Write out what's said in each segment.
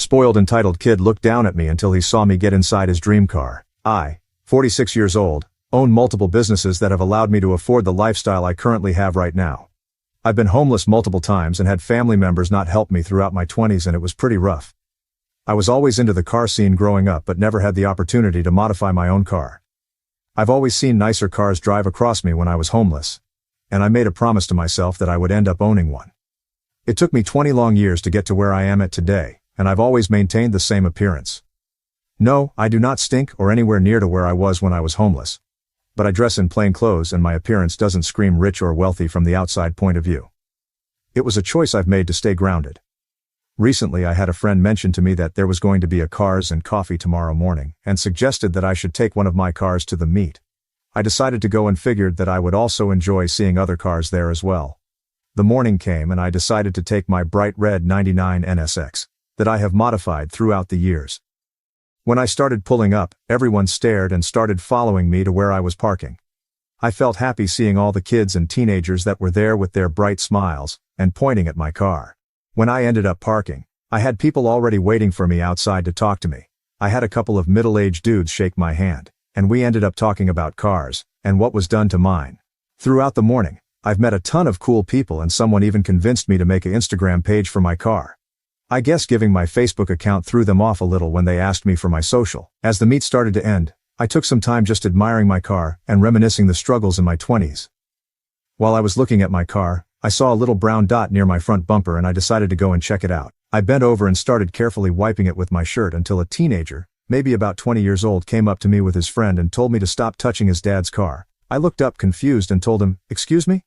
Spoiled entitled kid looked down at me until he saw me get inside his dream car. I, 46 years old, own multiple businesses that have allowed me to afford the lifestyle I currently have right now. I've been homeless multiple times and had family members not help me throughout my 20s, and it was pretty rough. I was always into the car scene growing up but never had the opportunity to modify my own car. I've always seen nicer cars drive across me when I was homeless, and I made a promise to myself that I would end up owning one. It took me 20 long years to get to where I am at today, and I've always maintained the same appearance. No, I do not stink or anywhere near to where I was when I was homeless. But I dress in plain clothes and my appearance doesn't scream rich or wealthy from the outside point of view. It was a choice I've made to stay grounded. Recently I had a friend mention to me that there was going to be a Cars and Coffee tomorrow morning and suggested that I should take one of my cars to the meet. I decided to go and figured that I would also enjoy seeing other cars there as well. The morning came and I decided to take my bright red 99 NSX that I have modified throughout the years. When I started pulling up, everyone stared and started following me to where I was parking. I felt happy seeing all the kids and teenagers that were there with their bright smiles and pointing at my car. When I ended up parking, I had people already waiting for me outside to talk to me. I had a couple of middle-aged dudes shake my hand, and we ended up talking about cars and what was done to mine. Throughout the morning, I've met a ton of cool people, and someone even convinced me to make an Instagram page for my car. I guess giving my Facebook account threw them off a little when they asked me for my social. As the meet started to end, I took some time just admiring my car and reminiscing the struggles in my 20s. While I was looking at my car, I saw a little brown dot near my front bumper and I decided to go and check it out. I bent over and started carefully wiping it with my shirt until a teenager, maybe about 20 years old, came up to me with his friend and told me to stop touching his dad's car. I looked up confused and told him, "Excuse me?"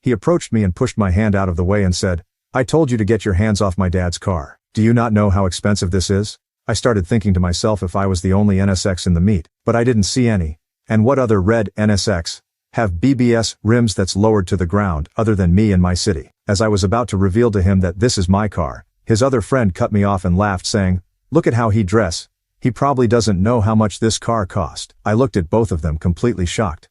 He approached me and pushed my hand out of the way and said, "I told you to get your hands off my dad's car. Do you not know how expensive this is?" I started thinking to myself if I was the only NSX in the meet, but I didn't see any. And what other red NSX have BBS rims that's lowered to the ground other than me in my city? As I was about to reveal to him that this is my car, his other friend cut me off and laughed, saying, "Look at how he dress. He probably doesn't know how much this car cost." I looked at both of them completely shocked.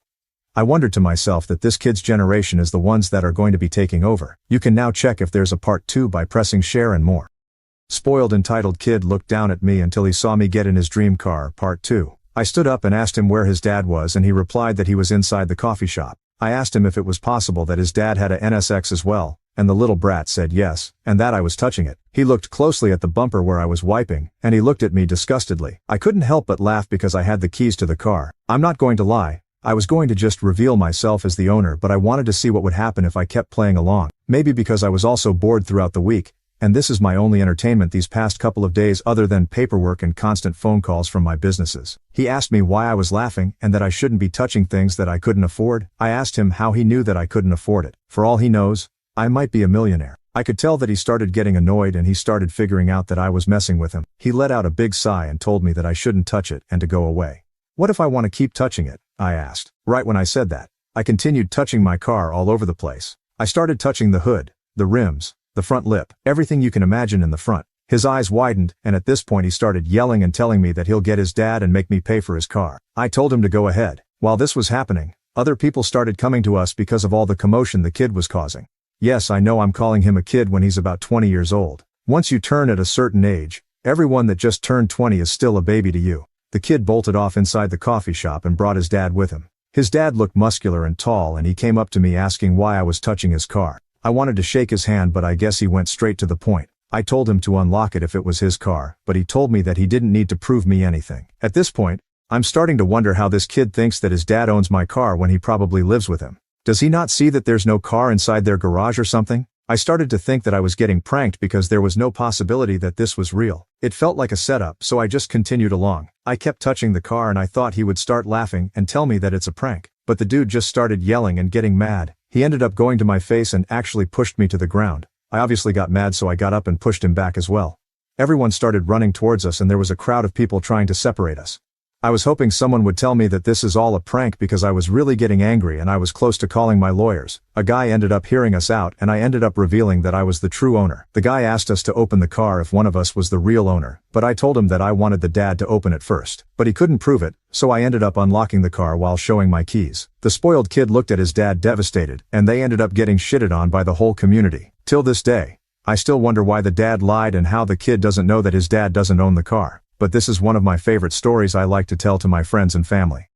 I wondered to myself that this kid's generation is the ones that are going to be taking over. You can now check if there's a part 2 by pressing share and more. Spoiled entitled kid looked down at me until he saw me get in his dream car, part 2. I stood up and asked him where his dad was, and he replied that he was inside the coffee shop. I asked him if it was possible that his dad had a NSX as well, and the little brat said yes, and that I was touching it. He looked closely at the bumper where I was wiping, and he looked at me disgustedly. I couldn't help but laugh because I had the keys to the car. I'm not going to lie, I was going to just reveal myself as the owner, but I wanted to see what would happen if I kept playing along. Maybe because I was also bored throughout the week, and this is my only entertainment these past couple of days other than paperwork and constant phone calls from my businesses. He asked me why I was laughing and that I shouldn't be touching things that I couldn't afford. I asked him how he knew that I couldn't afford it. For all he knows, I might be a millionaire. I could tell that he started getting annoyed and he started figuring out that I was messing with him. He let out a big sigh and told me that I shouldn't touch it and to go away. "What if I want to keep touching it?" I asked. Right when I said that, I continued touching my car all over the place. I started touching the hood, the rims, the front lip, everything you can imagine in the front. His eyes widened, and at this point he started yelling and telling me that he'll get his dad and make me pay for his car. I told him to go ahead. While this was happening, other people started coming to us because of all the commotion the kid was causing. Yes, I know I'm calling him a kid when he's about 20 years old. Once you turn at a certain age, everyone that just turned 20 is still a baby to you. The kid bolted off inside the coffee shop and brought his dad with him. His dad looked muscular and tall, and he came up to me asking why I was touching his car. I wanted to shake his hand, but I guess he went straight to the point. I told him to unlock it if it was his car, but he told me that he didn't need to prove me anything. At this point, I'm starting to wonder how this kid thinks that his dad owns my car when he probably lives with him. Does he not see that there's no car inside their garage or something? I started to think that I was getting pranked because there was no possibility that this was real. It felt like a setup, so I just continued along. I kept touching the car and I thought he would start laughing and tell me that it's a prank. But the dude just started yelling and getting mad. He ended up going to my face and actually pushed me to the ground. I obviously got mad, so I got up and pushed him back as well. Everyone started running towards us and there was a crowd of people trying to separate us. I was hoping someone would tell me that this is all a prank because I was really getting angry and I was close to calling my lawyers. A guy ended up hearing us out and I ended up revealing that I was the true owner. The guy asked us to open the car if one of us was the real owner, but I told him that I wanted the dad to open it first. But he couldn't prove it, so I ended up unlocking the car while showing my keys. The spoiled kid looked at his dad devastated, and they ended up getting shitted on by the whole community. Till this day, I still wonder why the dad lied and how the kid doesn't know that his dad doesn't own the car. But this is one of my favorite stories I like to tell to my friends and family.